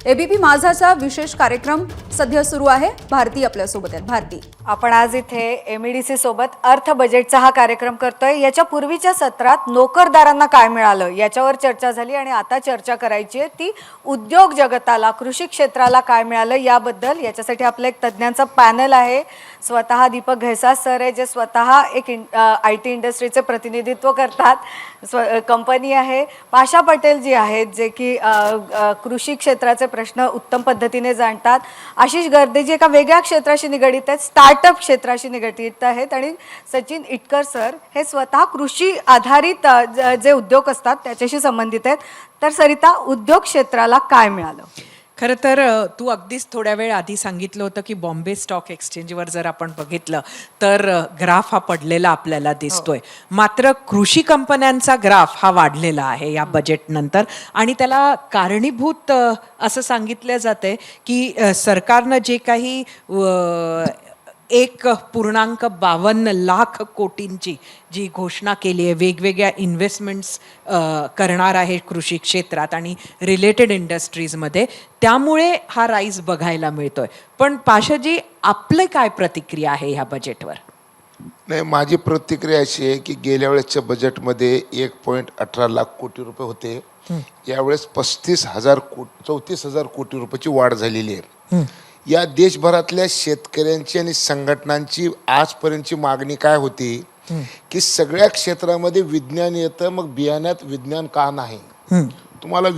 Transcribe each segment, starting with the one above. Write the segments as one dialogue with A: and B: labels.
A: ABP माझाचा विशेष कार्यक्रम सध्या सुरू आहे. भारती आपल्यासोबत आहेत. भारती,
B: आपण आज इथे एमईडीसी सोबत अर्थ बजेटचा हा कार्यक्रम करतोय. याच्या पूर्वीच्या सत्रात नोकरदारांना काय मिळालं याच्यावर चर्चा झाली आणि आता चर्चा करायची आहे ती उद्योग जगताला, कृषी क्षेत्राला काय मिळालं याबद्दल. याच्यासाठी आपलं एक तज्ज्ञांचा पॅनल आहे. स्वतः दीपक घैसास सर आहे, जे स्वतः एक IT इंडस्ट्रीचे प्रतिनिधित्व करतात. कंपनी आहे. पाशा पटेल जी आहेत, जे की कृषी क्षेत्राचे प्रश्न उत्तम पद्धतीने जाणतात. आशिष गर्दे जी एका वेगळ्या क्षेत्राशी निगडित आहेत, स्टार्टअप क्षेत्राशी निगडित आहेत. आणि सचिन इटकर सर हे स्वतः कृषी आधारित जे उद्योग असतात त्याच्याशी संबंधित आहेत. तर सरिता, उद्योग क्षेत्राला काय मिळालं?
C: खरं तर तू अगदीच थोड्या वेळ आधी सांगितलं होतं की बॉम्बे स्टॉक एक्सचेंजवर जर आपण बघितलं तर ग्राफ हा पडलेला आपल्याला दिसतोय. मात्र कृषी कंपन्यांचा ग्राफ हा वाढलेला आहे या बजेटनंतर. आणि त्याला कारणीभूत असं सांगितलं जातंय की सरकारनं जे काही 1.52 लाख कोटींची जी घोषणा केली आहे, वेगवेगळ्या इन्व्हेस्टमेंट्स करणार आहे कृषी क्षेत्रात आणि रिलेटेड इंडस्ट्रीजमध्ये, त्यामुळे हा राईज बघायला मिळतोय. पण पाशाजी, आपले काय प्रतिक्रिया आहे ह्या बजेटवर?
D: नाही, माझी प्रतिक्रिया अशी आहे की गेल्या वेळेसच्या बजेटमध्ये 1.18 लाख कोटी रुपये होते. यावेळेस 34,000 कोटी रुपयाची वाढ झालेली आहे. या देशभरातल्या शेतकऱ्यांची आणि संघटनांची आजपर्यंतची मागणी काय होती की सगळ्या क्षेत्रामध्ये विज्ञान येतं, मग बियाण्यात विज्ञान का नाही? तुम्हाला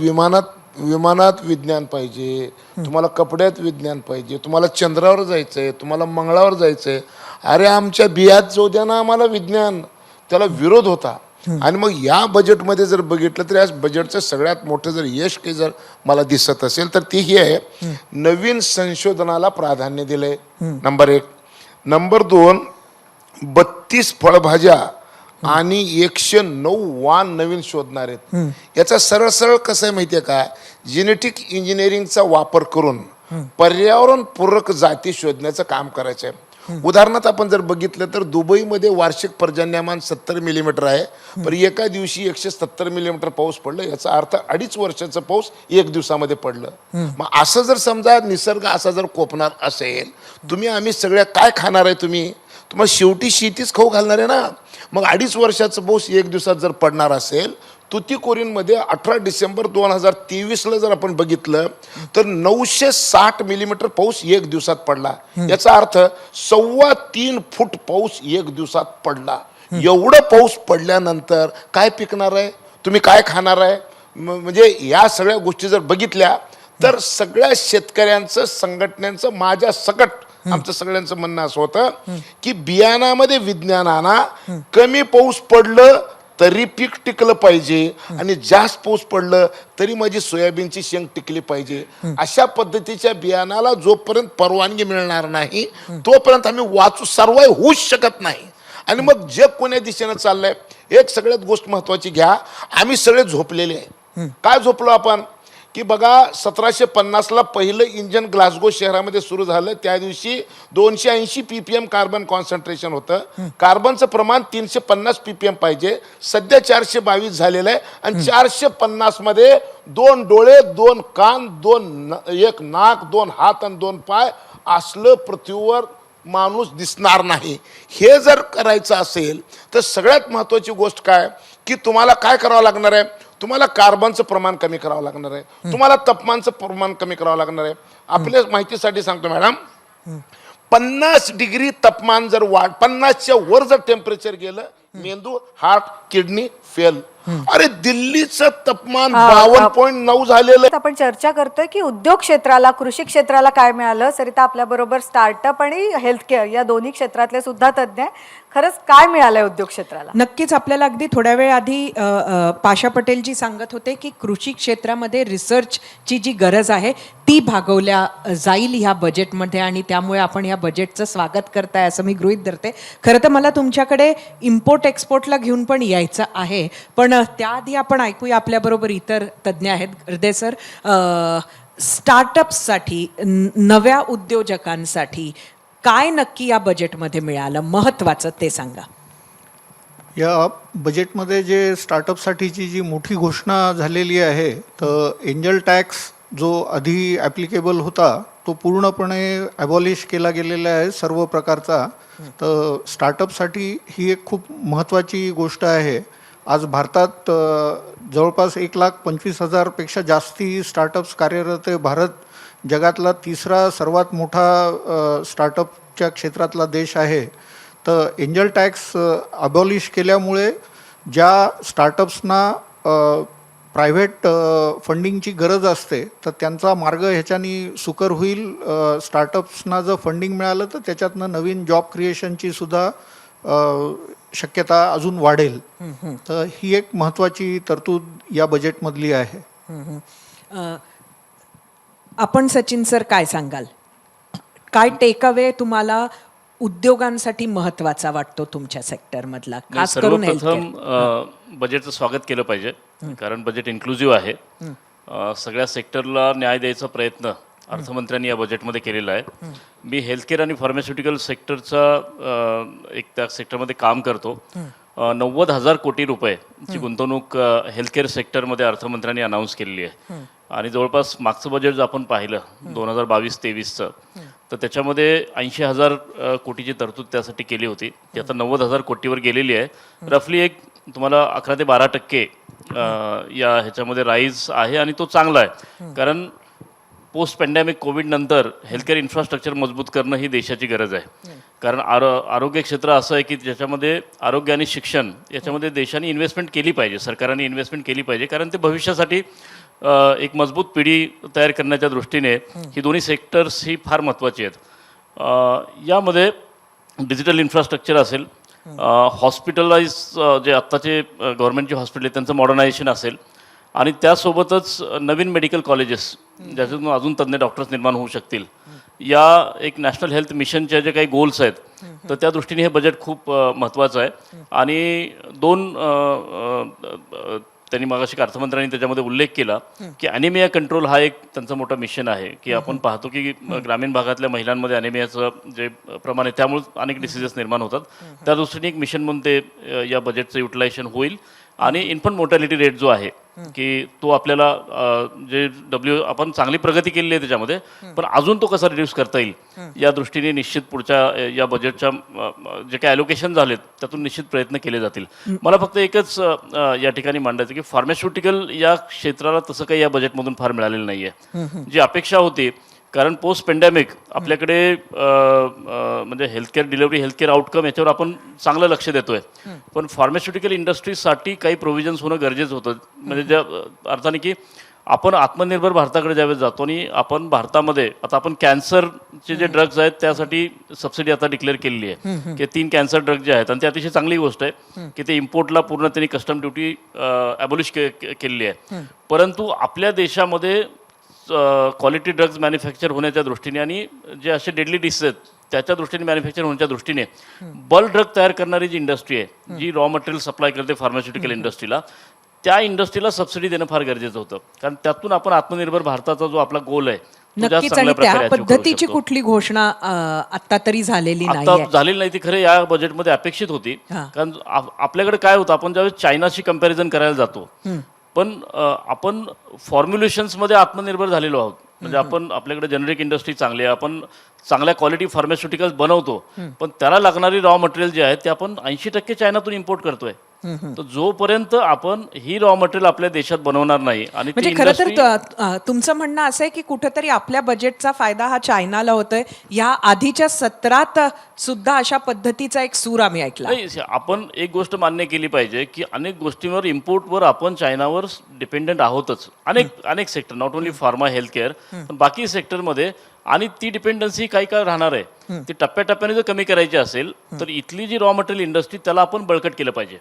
D: विमानात विज्ञान पाहिजे, तुम्हाला कपड्यात विज्ञान पाहिजे, तुम्हाला चंद्रावर जायचंय, तुम्हाला मंगळावर जायचंय. अरे आमच्या बियात जाऊ द्या ना आम्हाला विज्ञान. त्याला विरोध होता. आणि मग या बजेटमध्ये जर बघितलं तर या बजेटचं सगळ्यात मोठं जर यश काही जर मला दिसत असेल तर ती ही आहे, नवीन संशोधनाला प्राधान्य दिलंय. नंबर 1. नंबर 2, 32 फळभाज्या आणि 109 वाण नवीन शोधणार आहेत. याचा सरळ सरळ कसं आहे माहितीये का, जेनेटिक इंजिनिअरिंगचा वापर करून पर्यावरण पूरक जाती शोधण्याचं काम करायचं आहे. उदाहरणार्थ आपण जर बघितलं तर दुबईमध्ये वार्षिक पर्जन्यमान 70 मिलीमीटर आहे, पण एका दिवशी 170 मिलीमीटर पाऊस पडलं. याचा अर्थ 2.5 वर्षाचा पाऊस 1 दिवसामध्ये पडलं. मग असं जर समजा निसर्ग असा जर कोपणार असेल, आम्ही सगळ्या काय खाणार आहे? तुम्हाला शेवटी शेतीच खाऊ घालणार आहे ना. मग 2.5 वर्षाचा पाऊस 1 दिवसात जर पडणार असेल, तुतीकोरीनमध्ये 18 डिसेंबर 2023ला जर आपण बघितलं तर 960 मिलीमीटर पाऊस 1 दिवसात पडला. याचा अर्थ 3.25 फूट पाऊस 1 दिवसात पडला. एवढं पाऊस पडल्यानंतर काय पिकणार आहे? तुम्ही काय खाणार आहे? म्हणजे या सगळ्या गोष्टी जर बघितल्या तर सगळ्या शेतकऱ्यांचं, संघटनांचं, माझ्या सकट आमचं सगळ्यांचं म्हणणं असं होतं की बियाणामध्ये विज्ञान आणा. कमी पाऊस पडलं तरी पीक टिकलं पाहिजे आणि जास्त पाऊस पडलं तरी माझी सोयाबीनची शेंग टिकली पाहिजे. अशा पद्धतीच्या बियाणाला जोपर्यंत परवानगी मिळणार नाही तोपर्यंत आम्ही सर्वाय होऊच शकत नाही. आणि मग जग कोण्या दिशेनं चाललंय, एक सगळ्यात गोष्ट महत्वाची घ्या, आम्ही सगळे झोपलेले आहे. काय झोपलो आपण की बघा, 1750ला पहिलं इंजन ग्लासगो शहरामध्ये सुरू झालं. त्या दिवशी 280 ppm कार्बन कॉन्सन्ट्रेशन होतं. कार्बनचं प्रमाण 350 ppm पाहिजे. सध्या 422 झालेलं आहे. आणि 450 मध्ये 2 डोळे, 2 कान, 1 नाक, 2 हात आणि 2 पाय असलं पृथ्वीवर माणूस दिसणार नाही. हे जर करायचं असेल तर सगळ्यात महत्वाची गोष्ट काय की तुम्हाला काय करावं लागणार आहे? तुम्हाला कार्बनचं प्रमाण कमी करावं लागणार आहे, तुम्हाला तापमानाचं प्रमाण कमी करावं लागणार आहे. आपल्या माहितीसाठी सांगतो मॅडम, 50 डिग्री तापमान जर 50च्या वर जर टेम्परेचर गेलं, मेंदू, हार्ट, किडनी फेल. अरे दिल्लीचं तापमान 52.9 झालेलं.
B: आपण चर्चा करतोय की उद्योग क्षेत्राला, कृषी क्षेत्राला काय मिळालं. सरिता आपल्या बरोबर स्टार्टअप आणि हेल्थकेअर या दोन्ही क्षेत्रातले सुद्धा तज्ज्ञ आहे. खरंच काय मिळालंय उद्योग क्षेत्राला?
C: नक्कीच आपल्याला अगदी थोड्या वेळ आधी पाशा पटेलजी सांगत होते की कृषी क्षेत्रामध्ये रिसर्चची जी गरज आहे ती भागवल्या जाईल ह्या बजेटमध्ये, आणि त्यामुळे आपण ह्या बजेटचं स्वागत करताय असं मी गृहीत धरते. खरं तर मला तुमच्याकडे इम्पोर्ट एक्सपोर्टला घेऊन पण यायचं आहे, पण त्याआधी आपण ऐकूया आपल्याबरोबर इतर तज्ज्ञ आहेत. गर्दे सर, स्टार्टअप्ससाठी, नव्या उद्योजकांसाठी काय नक्की या बजेटमध्ये मिळालं महत्त्वाचं ते सांगा.
E: या बजेटमध्ये जे स्टार्टअपसाठीची जी मोठी घोषणा झालेली आहे, तर एंजल टॅक्स जो आधी ॲप्लिकेबल होता तो पूर्णपणे ॲबॉलिश केला गेलेला आहे सर्व प्रकारचा. तर स्टार्टअपसाठी ही एक खूप महत्त्वाची गोष्ट आहे. आज भारतात जवळपास 1,25,000 पेक्षा जास्ती स्टार्टअप्स कार्यरत आहे. भारत जगातला तिसरा सर्वात मोठा स्टार्टअपच्या क्षेत्रातला देश आहे. तर एंजल टॅक्स अबॉलिश केल्यामुळे ज्या स्टार्टअप्सना प्रायव्हेट फंडिंगची गरज असते तर त्यांचा मार्ग ह्याच्यानी सुकर होईल. स्टार्टअप्सना जर फंडिंग मिळालं तर त्याच्यातनं नवीन जॉब क्रिएशनची सुद्धा शक्यता अजून वाढेल. तर ही एक महत्त्वाची तरतूद या बजेटमधली आहे.
C: आपण सचिन सर काय सांगाल? काय टेक अवे तुम्हाला उद्योगांसाठी महत्वाचा वाटतो तुमच्या सेक्टरमधला, खास करून
F: सर्वप्रथम बजेटचं स्वागत केलं पाहिजे, कारण बजेट इन्क्लुझिव्ह आहे. सगळ्या सेक्टरला न्याय द्यायचा प्रयत्न अर्थमंत्र्यांनी या बजेटमध्ये केलेला आहे. मी हेल्थकेअर आणि फार्मास्युटिकल सेक्टरचा एक त्या सेक्टरमध्ये काम करतो. 90,000 कोटी रुपयेची गुंतवणूक हेल्थकेअर सेक्टरमध्ये अर्थमंत्र्यांनी अनाऊन्स केलेली आहे. आणि जवळपास मागचं बजेट जर आपण पाहिलं 2022-23चं, तर त्याच्यामध्ये 80,000 कोटीची तरतूद त्यासाठी केली होती. ती आता 90,000 कोटीवर गेलेली आहे. रफली एक तुम्हाला 11 ते 12% या ह्याच्यामध्ये राईज आहे आणि तो चांगला आहे. कारण पोस्ट पॅन्डेमिक कोविडनंतर हेल्थकेअर इन्फ्रास्ट्रक्चर मजबूत करणं ही देशाची गरज आहे. कारण आरोग्य क्षेत्र असं आहे की ज्याच्यामध्ये आरोग्य आणि शिक्षण याच्यामध्ये देशाने इन्व्हेस्टमेंट केली पाहिजे, सरकारने इन्व्हेस्टमेंट केली पाहिजे. कारण ते भविष्यासाठी एक मजबूत पिढी तयार करण्याच्या दृष्टीने ही दोन्ही सेक्टर्स ही फार महत्त्वाची आहेत. यामध्ये डिजिटल इन्फ्रास्ट्रक्चर असेल, हॉस्पिटलाइज जे आत्ताचे गव्हर्नमेंटचे हॉस्पिटल आहेत त्यांचं मॉडर्नायझेशन असेल, आणि त्यासोबतच नवीन मेडिकल कॉलेजेस ज्याच्यातून अजून तज्ज्ञ डॉक्टर्स निर्माण होऊ शकतील. या एक नॅशनल हेल्थ मिशनच्या जे काही गोल्स आहेत तर त्या दृष्टीने हे बजेट खूप महत्त्वाचं आहे. आणि त्यांनी मागाशी अर्थमंत्र्यांनी त्याच्यामध्ये उल्लेख केला की ॲनिमिया कंट्रोल हा एक त्यांचा मोठा मिशन आहे. की आपण पाहतो की ग्रामीण भागातल्या महिलांमध्ये ॲनिमियाचं जे प्रमाण आहे त्यामुळे अनेक डिसिजेस निर्माण होतात. त्या दृष्टीने एक मिशन म्हणून ते या बजेटचं युटिलायझेशन होईल. आणि इन्फंट मोर्टॅलिटी रेट जो आहे की तो आपल्याला जे आपण चांगली प्रगती केलेली आहे त्याच्यामध्ये, पण अजून तो कसा रिड्यूस करता येईल या दृष्टीने निश्चित पुढच्या या बजेटच्या जे काही ॲलोकेशन झालेत त्यातून निश्चित प्रयत्न केले जातील. मला फक्त एकच या ठिकाणी मांडायचं की फार्मास्युटिकल या क्षेत्राला तसं काही या बजेटमधून फार मिळालेलं नाही आहे. जी अपेक्षा होती, कारण पोस्ट पॅन्डेमिक आपल्याकडे म्हणजे हेल्थकेअर डिलिव्हरी, हेल्थकेअर आउटकम याच्यावर आपण चांगलं लक्ष देतोय, पण फार्मास्युटिकल इंडस्ट्रीजसाठी काही प्रोव्हिजन्स होणं गरजेचं होतं. म्हणजे ज्या अर्थाने की आपण आत्मनिर्भर भारताकडे ज्यावेळेस जातो आणि आपण भारतामध्ये आता आपण कॅन्सरचे जे ड्रग्ज आहेत त्यासाठी सबसिडी आता डिक्लेअर केलेली आहे की 3 कॅन्सर ड्रग जे आहेत, आणि ती अतिशय चांगली गोष्ट आहे की ते इम्पोर्टला पूर्ण त्यांनी कस्टम ड्युटी ॲबॉलिश केलेली आहे. परंतु आपल्या देशामध्ये क्वालिटी ड्रग्ज मॅन्युफॅक्चर होण्याच्या दृष्टीने आणि जे असे डेडली डिसीज आहेत त्याच्या दृष्टीने मॅन्युफॅक्चर होण्याच्या दृष्टीने बल्क ड्रग तयार करणारी जी इंडस्ट्री आहे, जी रॉ मटेरियल सप्लाय करते फार्मास्युटिकल इंडस्ट्रीला, त्या इंडस्ट्रीला सबसिडी देणं फार गरजेचं होतं. कारण त्यातून आपण आत्मनिर्भर भारताचा जो आपला गोल आहे
C: नक्कीच, आणि त्या पद्धतीची कुठली घोषणा आता तरी झालेली नाही.
F: झालेली नाही ती खरं या बजेटमध्ये अपेक्षित होती. कारण आपल्याकडे काय होतं, आपण ज्यावेळेस चायनाशी कंपॅरिझन करायला जातो पण आपण फॉर्म्युलेशन्समध्ये आत्मनिर्भर झालेलो आहोत. म्हणजे आपण आपल्याकडे जेनेरिक इंडस्ट्री चांगली आहे, आपण चांगल्या क्वालिटी फार्मास्युटिकल्स बनवतो, पण त्याला लागणारी रॉ मटेरियल जे आहे ते आपण 80% चायनातून इम्पोर्ट करतोय. तर जोपर्यंत आपण ही रॉ मटेरियल आपल्या देशात बनवणार नाही आणि
C: म्हणजे खरं तर तुमचं म्हणणं असं आहे की कुठेतरी आपल्या बजेटचा फायदा हा चायनाला होतोय. या आधीच्या सत्रात सुद्धा अशा पद्धतीचा एक सूर आम्ही ऐकला.
F: आपण एक गोष्ट मान्य केली पाहिजे की अनेक गोष्टींवर इम्पोर्टवर आपण चायनावर डिपेंडंट आहोतच. अनेक sector, not only pharma healthcare पण बाकी सेक्टरमध्ये. आणि ती डिपेंडन्सी काही काळ राहणार आहे. ती टप्प्याटप्प्याने जर कमी करायची असेल तर इथली जी रॉ मटेरियल इंडस्ट्री त्याला आपण बळकट केलं पाहिजे.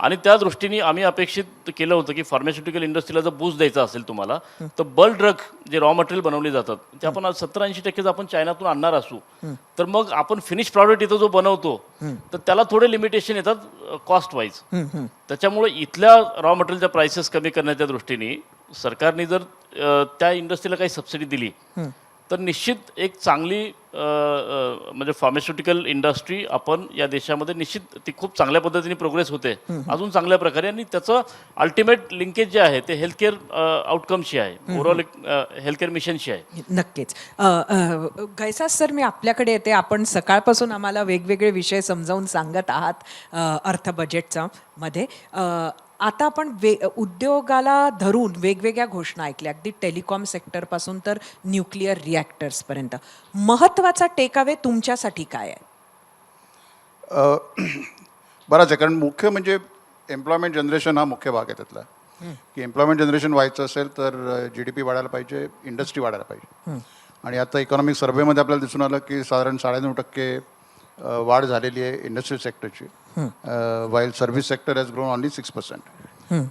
F: आणि त्या दृष्टीने आम्ही अपेक्षित केलं होतं की फार्मास्युटिकल इंडस्ट्रीला जर बूस्ट द्यायचा असेल तुम्हाला, तर बल्क ड्रग जे रॉ मटेरियल बनवले जातात ते आपण 70-80% आपण चायनातून आणणार असू, तर मग आपण फिनिश प्रॉडक्ट इथं जो बनवतो तर त्याला थोडे लिमिटेशन येतात कॉस्ट वाईज. त्याच्यामुळे इथल्या रॉ मटेरियलच्या प्राइसेस कमी करण्याच्या दृष्टीने सरकारने जर त्या इंडस्ट्रीला काही सबसिडी दिली तर निश्चित एक चांगली म्हणजे फार्मास्युटिकल इंडस्ट्री आपण या देशामध्ये निश्चित ती खूप चांगल्या पद्धतीने प्रोग्रेस होते अजून चांगल्या प्रकारे, आणि त्याचं अल्टिमेट लिंकेज जे आहे ते हेल्थकेअर आउटकमशी आहे, ओव्हरऑल हेल्थकेअर मिशनशी आहे.
C: नक्कीच. गैसास सर, मी आपल्याकडे येते. आपण सकाळपासून आम्हाला वेगवेगळे विषय समजावून सांगत आहात अर्थ बजेटचा मध्ये. आता आपण उद्योगाला धरून वेगवेगळ्या घोषणा ऐकल्या, अगदी टेलिकॉम सेक्टरपासून तर न्यूक्लिअर रिॲक्टर्सपर्यंत. महत्त्वाचा टेकअवे तुमच्यासाठी काय आहे?
E: बराच आहे, कारण मुख्य म्हणजे एम्प्लॉयमेंट जनरेशन हा मुख्य भाग आहे त्यातला. की एम्प्लॉयमेंट जनरेशन व्हायचं असेल तर GDP वाढायला पाहिजे, इंडस्ट्री वाढायला पाहिजे. आणि आता इकॉनॉमिक सर्व्हेमध्ये आपल्याला दिसून आलं की साधारण 9.5% वाढ झालेली आहे इंडस्ट्रियल सेक्टरची, while service sector has grown only 6%.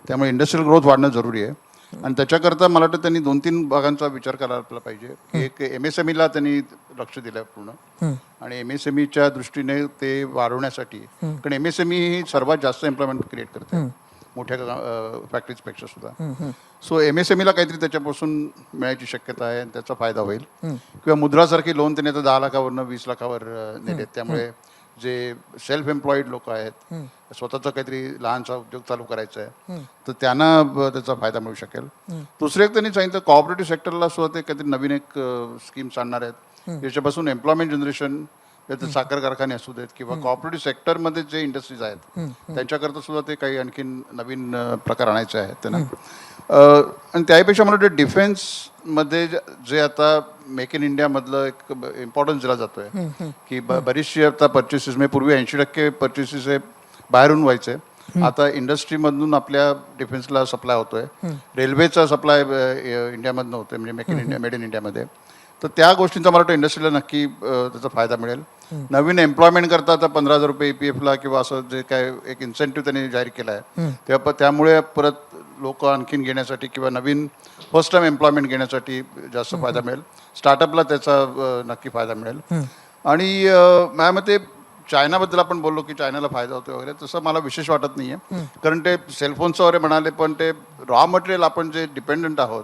E: त्यामुळे इंडस्ट्रियल ग्रोथ वाढणं जरुरी आहे. आणि त्याच्याकरता मला वाटतं त्यांनी 2-3 भागांचा विचार करायला पाहिजे. एक MSMEला त्यांनी लक्ष दिलं पूर्ण, आणि MSMEच्या दृष्टीने ते वाढवण्यासाठी, कारण MSME ही सर्वात जास्त एम्प्लॉयमेंट क्रिएट करते मोठ्या फॅक्टरीजपेक्षा सुद्धा. सो MSMEला काहीतरी त्याच्यापासून मिळायची शक्यता आहे आणि त्याचा फायदा होईल. किंवा मुद्रासारखी लोन त्यांनी आता 10 लाखावरनं 20 लाखावर नेलेत. त्यामुळे जे सेल्फ एम्प्लॉईड लोक आहेत, स्वतःचा काहीतरी लहानसा उद्योग चालू करायचा आहे, तर त्यांना त्याचा फायदा मिळू शकेल. दुसरं एक त्यांनी सांगितलं कॉपरेटिव्ह सेक्टरला सुद्धा ते काहीतरी नवीन एक स्कीम्स आणणार आहेत, ज्याच्यापासून एम्प्लॉयमेंट जनरेशन, त्याचे साखर कारखाने असू देत किंवा कॉपरेटिव्ह सेक्टरमध्ये जे इंडस्ट्रीज आहेत त्यांच्याकरता सुद्धा ते काही आणखीन नवीन प्रकार आणायचे आहेत त्यांना. आणि त्यापेक्षा मला वाटतं डिफेन्समध्ये जे आता मेक इन इंडियामधलं एक इम्पॉर्टन्स दिला जातो आहे की बरीचशी आता पर्चेसेस, म्हणजे पूर्वी 80% पर्चेसेस हे बाहेरून व्हायचे, आता इंडस्ट्रीमधून आपल्या डिफेन्सला सप्लाय होतोय. रेल्वेचा सप्लाय इंडियामधनं होतोय, म्हणजे make in India, made in इंडियामध्ये. तर त्या गोष्टींचा मला वाटतं इंडस्ट्रीला नक्की त्याचा फायदा मिळेल. नवीन एम्प्लॉयमेंट करता आता 15,000 रुपये EPFला किंवा असं जे काय एक इन्सेंटिव्ह त्यांनी जाहीर केला आहे, त्यामुळे परत लोक आणखीन घेण्यासाठी किंवा नवीन फर्स्ट टाइम एम्प्लॉयमेंट घेण्यासाठी जास्त फायदा मिळेल. स्टार्टअपला त्याचा नक्की फायदा मिळेल. आणि माझ्या मते चायनाबद्दल आपण बोललो की चायनाला फायदा होतो वगैरे, तसं मला विशेष वाटत नाही आहे. कारण ते सेलफोनचं वगैरे म्हणाले, पण ते रॉ मटेरियल आपण जे डिपेंडंट आहोत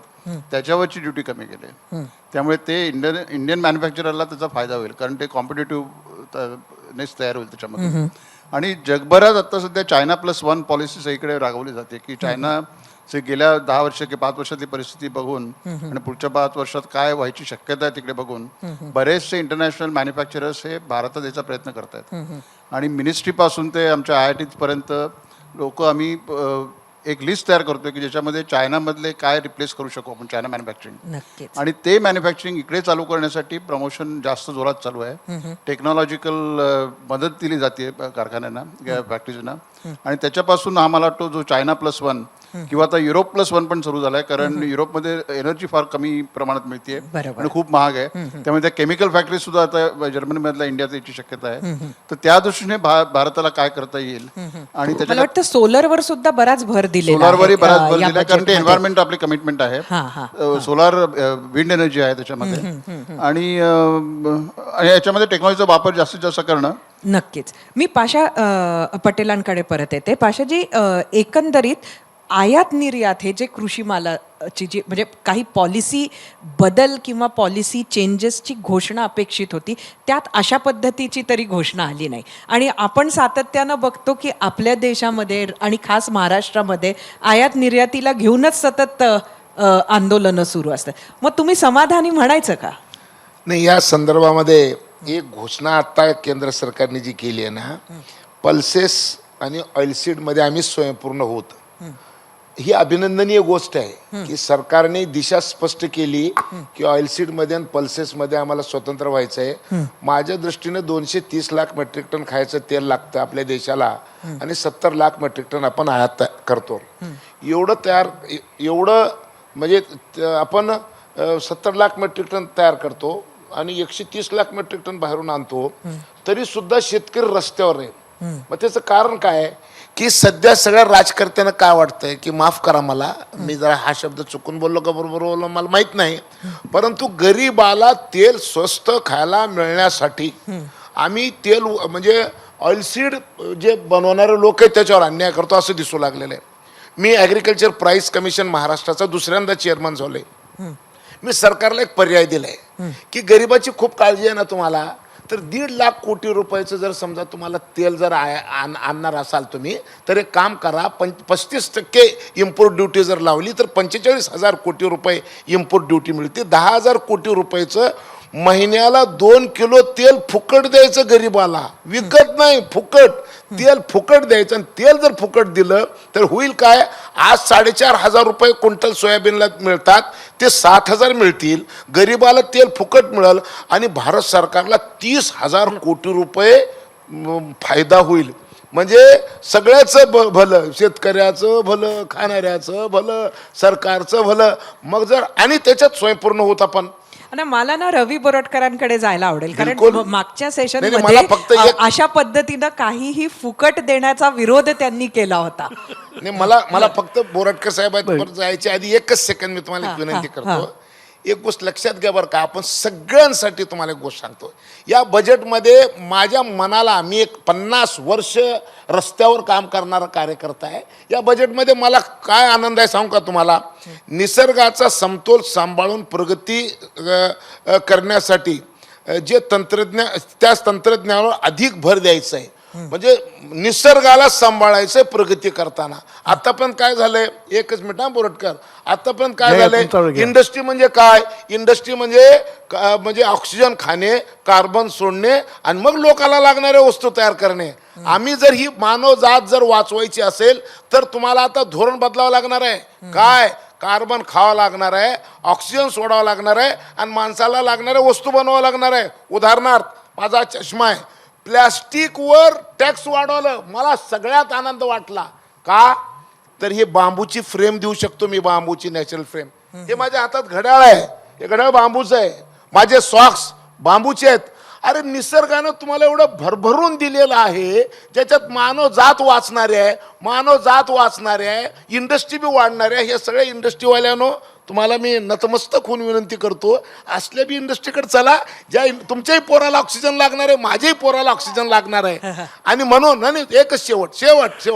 E: त्याच्यावरची ड्युटी कमी केली. त्यामुळे ते इंडियन मॅन्युफॅक्चररला त्याचा फायदा होईल, कारण ते कॉम्पिटेटिव्हनेस तयार होईल त्याच्यामध्ये. आणि जगभरात आता सध्या China+1 पॉलिसी सगळीकडे राबवली जाते की चायनाचे गेल्या 10 वर्ष की 5 वर्षातली परिस्थिती बघून आणि पुढच्या 5 वर्षात काय व्हायची शक्यता आहे तिकडे बघून बरेचसे इंटरनॅशनल मॅन्युफॅक्चरर्स हे भारतात यायचा प्रयत्न करत आहेत. आणि मिनिस्ट्रीपासून ते आमच्या IITs पर्यंत लोक आम्ही एक लिस्ट तयार करतोय की ज्याच्यामध्ये चायनामधले काय रिप्लेस करू शकू आपण चायना मॅन्युफॅक्चरिंग. आणि ते मॅन्युफॅक्चरिंग इकडे चालू करण्यासाठी प्रमोशन जास्त जोरात चालू आहे. टेक्नॉलॉजिकल मदत दिली जाते कारखान्यांना, फॅक्टरीजना. आणि त्याच्यापासून हा मला वाटतो जो China+1 किंवा आता Europe+1 पण सुरू झालाय, कारण युरोपमध्ये एनर्जी फार कमी प्रमाणात मिळते आणि खूप महाग आहे. त्यामुळे त्या केमिकल फॅक्टरी सुद्धा आता जर्मनीमधल्या इंडियात यायची शक्यता आहे. तर त्या दृष्टीने भारताला काय करता येईल. आणि
C: मला वाटतं सोलरवर सुद्धा बराच भर दिलेला आहे.
E: सोलारवरही बराच भर दिला, कारण ते एन्व्हायरमेंट आपली कमिटमेंट आहे. सोलार विंड एनर्जी आहे त्याच्यामध्ये. आणि याच्यामध्ये टेक्नॉलॉजीचा वापर जास्तीत जास्त करणं.
C: नक्कीच. मी पाशा पटेलांकडे परत येते. पाशाजी, एकंदरीत आयात निर्यात हे जे कृषी मालाची जी म्हणजे काही पॉलिसी बदल किंवा पॉलिसी चेंजेसची घोषणा अपेक्षित होती, त्यात अशा पद्धतीची तरी घोषणा आली नाही. आणि आपण सातत्यानं बघतो की आपल्या देशामध्ये आणि खास महाराष्ट्रामध्ये आयात निर्यातीला घेऊनच सतत आंदोलनं सुरू असतात. मग तुम्ही समाधानी म्हणायचं का?
D: नाही, या संदर्भामध्ये एक घोषणा आता केंद्र सरकारने जी केली आहे ना, पल्सेस आणि ऑइलसीडमध्ये आम्ही स्वयंपूर्ण होत, ही अभिनंदनीय गोष्ट आहे की सरकारने दिशा स्पष्ट केली की ऑइलसीडमध्ये आणि पल्सेसमध्ये आम्हाला स्वतंत्र व्हायचं आहे. माझ्या दृष्टीने 230 लाख मेट्रिक टन खायचं तेल लागतं आपल्या देशाला आणि 70 लाख मेट्रिक टन आपण आयात करतो. एवढं म्हणजे आपण 70 लाख मेट्रिक टन तयार करतो आणि 130 लाख मेट्रिक टन बाहेरून आणतो, तरी सुद्धा शेतकरी रस्त्यावर आहे. मग त्याचं कारण काय आहे की सध्या सगळ्या राजकर्त्यांना काय वाटतंय की माफ करा मला, मी जरा हा शब्द चुकून बोललो का बरोबर बोललो मला माहित नाही, परंतु गरीबाला तेल स्वस्त खायला मिळण्यासाठी आम्ही तेल म्हणजे ऑइलसीड जे बनवणारे लोक आहेत त्याच्यावर अन्याय करतो असं दिसू लागलेलं आहे. मी ॲग्रिकल्चर प्राईस कमिशन महाराष्ट्राचा दुसऱ्यांदा चेअरमन झालोय. मी सरकारला एक पर्याय दिलाय की गरिबाची खूप काळजी आहे ना तुम्हाला, तर 1.5 लाख कोटी रुपयाचं जर समजा तुम्हाला तेल जर आणणार असाल तुम्ही, तर एक काम करा, 35% इम्पोर्ट ड्युटी जर लावली तर 45,000 कोटी रुपये इम्पोर्ट ड्युटी मिळते. 10,000 कोटी रुपयाचं महिन्याला 2 किलो तेल फुकट द्यायचं गरिबाला, विकत नाही, फुकट तेल फुकट द्यायचं. आणि तेल जर फुकट दिलं तर होईल काय, आज 4,500 रुपये क्विंटल सोयाबीनला मिळतात, ते 7,000 मिळतील, गरिबाला तेल फुकट मिळेल आणि भारत सरकारला 30,000 कोटी रुपये फायदा होईल. म्हणजे सगळ्याचं भलं, शेतकऱ्याचं भलं, खाणाऱ्याचं भलं, सरकारचं भलं. मग जर आणि त्याच्यात स्वयंपूर्ण होत आपण.
C: आणि मला ना रवी बोरटकरांकडे जायला आवडेल, कारण
D: बिलकुल.
C: मागच्या सेशन
D: नाही,
C: मध्ये
D: मला फक्त
C: अशा पद्धतीनं काहीही फुकट देण्याचा विरोध त्यांनी केला होता.
D: नाही, मला फक्त बोरटकर साहेबांवर जायच्या आधी एकच सेकंद मी तुम्हाला एक विनंती करतो. एक गोष्ट लक्षात घ्या बरं का, आपण सगळ्यांसाठी तुम्हाला एक गोष्ट सांगतो. या बजेटमध्ये माझ्या मनाला, मी एक 50 वर्ष रस्त्यावर काम करणारा कार्यकर्ता आहे, या बजेटमध्ये मला काय आनंद आहे सांगू का तुम्हाला. निसर्गाचा समतोल सांभाळून प्रगती करण्यासाठी जे तंत्रज्ञान, त्या तंत्रज्ञानावर अधिक भर द्यायचं आहे. म्हणजे निसर्गाला सांभाळायचं प्रगती करताना. आतापर्यंत काय झालंय, एकच मिनिट हा बोरटकर, आतापर्यंत काय झालंय, इंडस्ट्री म्हणजे काय, इंडस्ट्री म्हणजे ऑक्सिजन खाणे, कार्बन सोडणे आणि मग लोकांना लागणाऱ्या वस्तू तयार करणे. आम्ही जर ही मानव जात जर वाचवायची असेल तर तुम्हाला आता धोरण बदलावं लागणार आहे. काय, कार्बन खावं लागणार आहे, ऑक्सिजन सोडावं लागणार आहे आणि माणसाला लागणाऱ्या वस्तू बनवावं लागणार आहे. उदाहरणार्थ, माझा चष्मा आहे, प्लॅस्टिकवर टॅक्स वाढवलं, मला सगळ्यात आनंद वाटला. का, तर हे बांबूची फ्रेम देऊ शकतो मी, बांबूची नॅचरल फ्रेम. हे माझ्या हातात घड्याळ आहे, हे घड्याळ बांबूचं आहे, माझे सॉक्स बांबूचे आहेत. अरे निसर्गानं तुम्हाला एवढं भरभरून दिलेलं आहे, ज्याच्यात मानव जात वाचणारे आहे, मानव जात वाचणारे आहे, इंडस्ट्री बी वाढणारे आहे. हे सगळ्या इंडस्ट्रीवाल्यानं तुम्हाला मी नतमस्तक होऊन विनंती करतो, असल्या बी इंडस्ट्रीकडे चला, ज्या तुमच्याही पोराला ऑक्सिजन लागणार आहे, माझ्याही पोराला ऑक्सिजन लागणार आहे. आणि म्हणून आणि एकच शेवट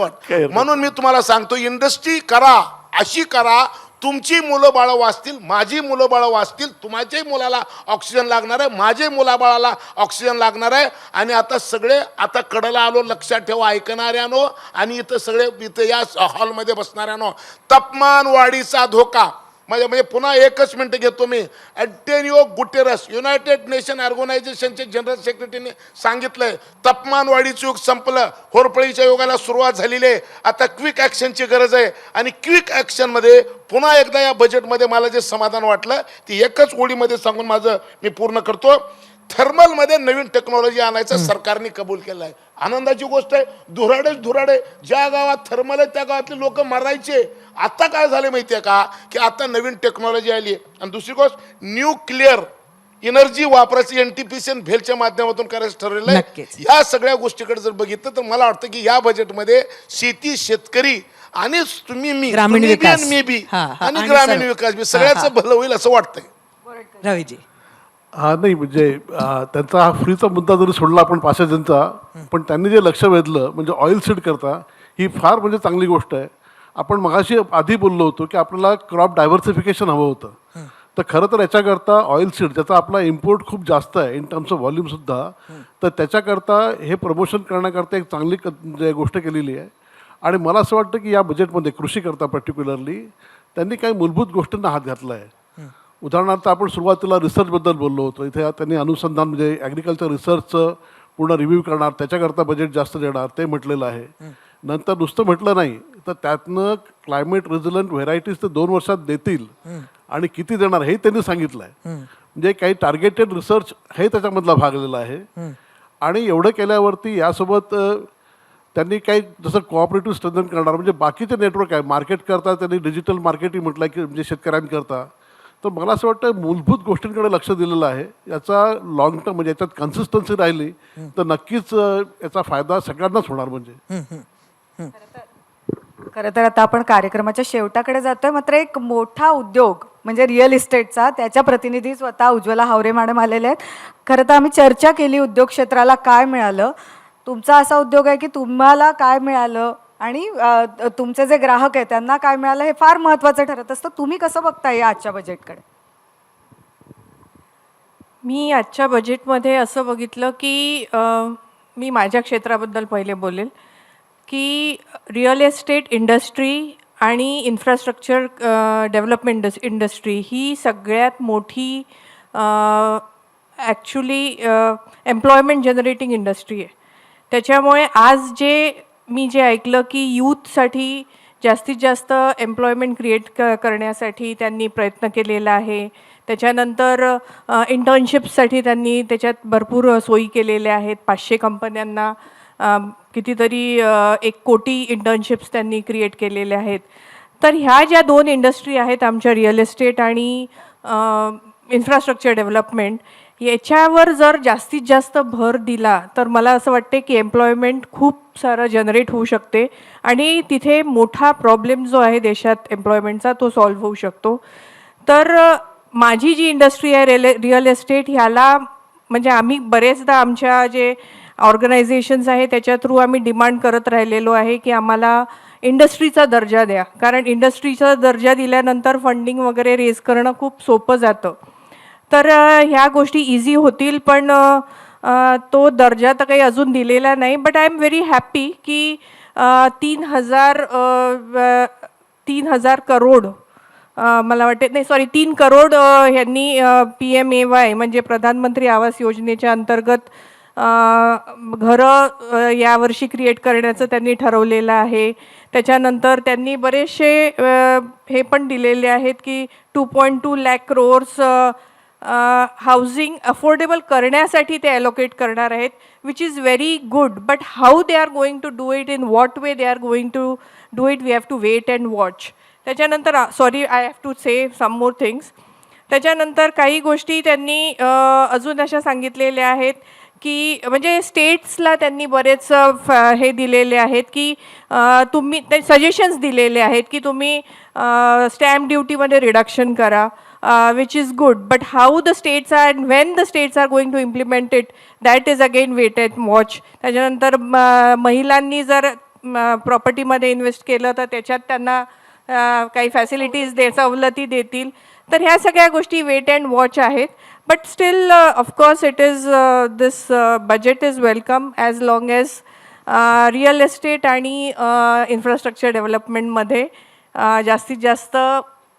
D: म्हणून मी तुम्हाला सांगतो, इंडस्ट्री करा, अशी करा, तुमची मुलं बाळं वाचतील, माझी मुलं बाळं वाचतील, तुमच्याही मुलाला ऑक्सिजन लागणार आहे, माझ्याही मुलाबाळाला ऑक्सिजन लागणार आहे. आणि आता सगळे आता कडेला आलो, लक्षात ठेवा ऐकणाऱ्यानो आणि इथं सगळे इथं या हॉलमध्ये बसणाऱ्यानो, तापमान वाढीचा धोका म्हणजे पुन्हा एकच मिनिट घेतो मी. अँटोनियो गुटेरस, युनायटेड नेशन ऑर्गनायझेशनचे जनरल सेक्रेटरीने सांगितलंय, तापमान वाढीचं युग संपलं, होरपळीच्या युगाला सुरुवात झालेली आहे, आता क्विक ॲक्शनची गरज आहे. आणि क्विक ॲक्शनमध्ये पुन्हा एकदा या बजेटमध्ये मला जे समाधान वाटलं ती एकच ओळीमध्ये सांगून माझं मी पूर्ण करतो. थर्मलमध्ये नवीन टेक्नॉलॉजी आणायचं सरकारने कबूल केलं आहे. आनंदाची गोष्ट आहे. धुराडे ज्या गावात थर्मल आहे त्या गावातले लोक मरायचे. आता काय झाले माहिती आहे का, की आता नवीन टेक्नॉलॉजी आली आहे. आणि दुसरी गोष्ट, न्यूक्लिअर एनर्जी वापरायची NTPC आणि भेलच्या माध्यमातून करायचं ठरवलेलं आहे. या सगळ्या गोष्टीकडे जर बघितलं तर मला वाटतं की या बजेटमध्ये शेती, शेतकरी आणि तुम्ही मी
C: ग्रामीण
D: तुम्ही बी
C: विकास.
D: आणि मी बी
C: हा, हा,
D: आणि
C: आणि
D: ग्रामीण
C: सर्व.
D: विकास बी सगळ्याचं भलं होईल असं वाटतंय.
C: रवीजी,
G: हा नाही म्हणजे त्यांचा हा फ्रीचा मुद्दा जरी सोडला आपण पासेजनचा, पण त्यांनी जे लक्ष वेधलं म्हणजे ऑइल सीड करता, ही फार म्हणजे चांगली गोष्ट आहे. आपण मगाशी आधी बोललो होतो की आपल्याला क्रॉप डायव्हर्सिफिकेशन हवं होतं, तर खरं तर याच्याकरता ऑइल सीड ज्याचा आपला इम्पोर्ट खूप जास्त आहे इन टर्म्स ऑफ व्हॉल्यूमसुद्धा, तर त्याच्याकरता हे प्रमोशन करण्याकरता एक चांगली म्हणजे गोष्ट केलेली आहे. आणि मला असं वाटतं की या बजेटमध्ये कृषीकरता पर्टिक्युलरली त्यांनी काही मूलभूत गोष्टींना हात घातला आहे. उदाहरणार्थ आपण सुरुवातीला रिसर्चबद्दल बोललो होतो, इथे त्यांनी अनुसंधान म्हणजे ॲग्रिकल्चर रिसर्चचं पूर्ण रिव्ह्यू करणार, त्याच्याकरता बजेट जास्त देणार ते म्हटलेलं आहे. नंतर नुसतं म्हटलं नाही तर त्यातनं क्लायमेट रेझिलंट व्हेरायटीज ते 2 वर्षात देतील आणि किती देणार हे त्यांनी सांगितलं आहे. म्हणजे काही टार्गेटेड रिसर्च हे त्याच्यामधला भागलेला आहे. आणि एवढं केल्यावरती यासोबत त्यांनी काही जसं कोऑपरेटिव्ह स्ट्रेंथन करणार, म्हणजे बाकीचे नेटवर्क आहे मार्केट करता, त्यांनी डिजिटल मार्केटिंग म्हटलं की म्हणजे शेतकऱ्यांकरता. तर मला असं वाटतं मूलभूत गोष्टींकडे लक्ष दिलेलं आहे. याचा लॉंग टर्म म्हणजे याच्यात कन्सिस्टन्सी राहिली तर नक्कीच याचा फायदा सगळ्यांनाच होणार. म्हणजे
B: खरं तर आता आपण कार्यक्रमाच्या शेवटाकडे जातोय, मात्र एक मोठा उद्योग म्हणजे रिअल इस्टेटचा, त्याच्या प्रतिनिधी स्वतः उज्ज्वला हावरे मॅडम आलेले आहेत. खरं तर आम्ही चर्चा केली उद्योग क्षेत्राला काय मिळालं. तुमचा असा उद्योग आहे की तुम्हाला काय मिळालं आणि तुमचे जे ग्राहक आहेत त्यांना काय मिळालं हे फार महत्त्वाचं ठरत असतं. तुम्ही कसं बघताय या आजच्या बजेटकडे?
H: मी आजच्या बजेटमध्ये असं बघितलं की मी माझ्या क्षेत्राबद्दल पहिले बोलेल की रिअल एस्टेट इंडस्ट्री आणि इन्फ्रास्ट्रक्चर डेव्हलपमेंट इंडस्ट्री ही सगळ्यात मोठी ॲक्च्युली एम्प्लॉयमेंट जनरेटिंग इंडस्ट्री आहे. त्याच्यामुळे आज मी जे ऐकलं की यूथसाठी जास्तीत जास्त एम्प्लॉयमेंट क्रिएट करण्यासाठी त्यांनी प्रयत्न केलेला आहे. त्याच्यानंतर इंटर्नशिप्ससाठी त्यांनी त्याच्यात भरपूर सोयी केलेल्या आहेत. 500 कंपन्यांना कितीतरी 1 कोटी इंटर्नशिप्स त्यांनी क्रिएट केलेल्या आहेत. तर ह्या ज्या 2 इंडस्ट्री आहेत आमच्या रिअल एस्टेट आणि इन्फ्रास्ट्रक्चर डेव्हलपमेंट, याच्यावर जर जास्तीत जास्त भर दिला तर मला असं वाटते की एम्प्लॉयमेंट खूप सारं जनरेट होऊ शकते आणि तिथे मोठा प्रॉब्लेम जो आहे देशात एम्प्लॉयमेंटचा तो सॉल्व्ह होऊ शकतो. तर माझी जी इंडस्ट्री आहे रिअल एस्टेट, ह्याला म्हणजे आम्ही बरेचदा आमच्या जे ऑर्गनायझेशन्स आहे त्याच्या थ्रू आम्ही डिमांड करत राहिलेलो आहे की आम्हाला इंडस्ट्रीचा दर्जा द्या, कारण इंडस्ट्रीचा दर्जा दिल्यानंतर फंडिंग वगैरे रेज करणं खूप सोपं जातं. तर ह्या गोष्टी इझी होतील, पण तो दर्जा तर काही अजून दिलेला नाही. But I am very happy की 3,000 करोड मला वाटते नाही 3 करोड ह्यांनी PMAY म्हणजे प्रधानमंत्री आवास योजनेच्या अंतर्गत घरं यावर्षी क्रिएट करण्याचं त्यांनी ठरवलेलं आहे. त्याच्यानंतर त्यांनी बरेचसे हे पण दिलेले आहेत की 2.2 लाख करोड्स हाऊसिंग अफोर्डेबल करण्यासाठी ते ॲलोकेट करणार आहेत, which is very good. But how they are going to do it, in what way they are going to do it, we have to wait and watch. त्याच्यानंतर I have to say some more things. त्याच्यानंतर काही गोष्टी त्यांनी अजून अशा सांगितलेल्या आहेत की म्हणजे स्टेट्सला त्यांनी बरेच हे दिलेले आहेत की तुम्ही ते सजेशन्स दिलेले आहेत की तुम्ही स्टॅम्प ड्युटीमध्ये रिडक्शन करा, which is good. But how the states are and when the states are going to implement it, that is again wait and watch. त्याच्यानंतर महिलांनी जर प्रॉपर्टीमध्ये इन्व्हेस्ट केलं तर त्याच्यात त्यांना काही फॅसिलिटीज सवलती देतील. तर ह्या सगळ्या गोष्टी वेट अँड वॉच आहेत. But still of course it is this budget is welcome as long as real estate आणि इन्फ्रास्ट्रक्चर डेव्हलपमेंटमध्ये जास्तीत जास्त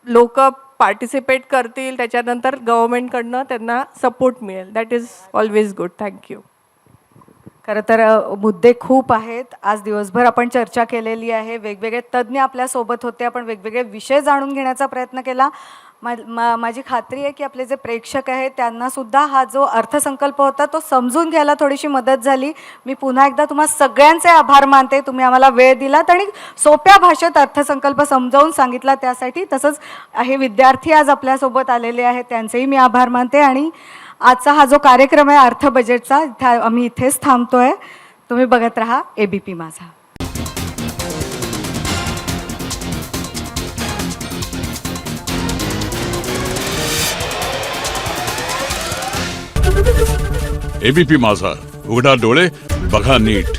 H: लोक पार्टिसिपेट करतील. त्याच्यानंतर गव्हर्मेंटकडनं त्यांना सपोर्ट मिळेल. That is always good. Thank you.
B: खरं तर मुद्दे खूप आहेत. आज दिवसभर आपण चर्चा केलेली आहे. वेगवेगळे तज्ज्ञ आपल्यासोबत होते. आपण वेगवेगळे विषय जाणून घेण्याचा प्रयत्न केला. माझी खात्री आहे की आपले जे प्रेक्षक आहेत त्यांनासुद्धा हा जो अर्थसंकल्प होता तो समजून घ्यायला थोडीशी मदत झाली. मी पुन्हा एकदा तुम्हा सगळ्यांचे आभार मानते. तुम्ही आम्हाला वेळ दिलात आणि सोप्या भाषेत अर्थसंकल्प समजावून सांगितला त्यासाठी. तसंच हे विद्यार्थी आज आपल्यासोबत आलेले आहेत त्यांचेही मी आभार मानते. आणि आजचा हा जो कार्यक्रम आहे अर्थ बजेटचा, आम्ही इथेच थांबतोय. तुम्ही बघत राहा ABP माझा.
I: ABP माझा, उघडा डोळे बघा नीट.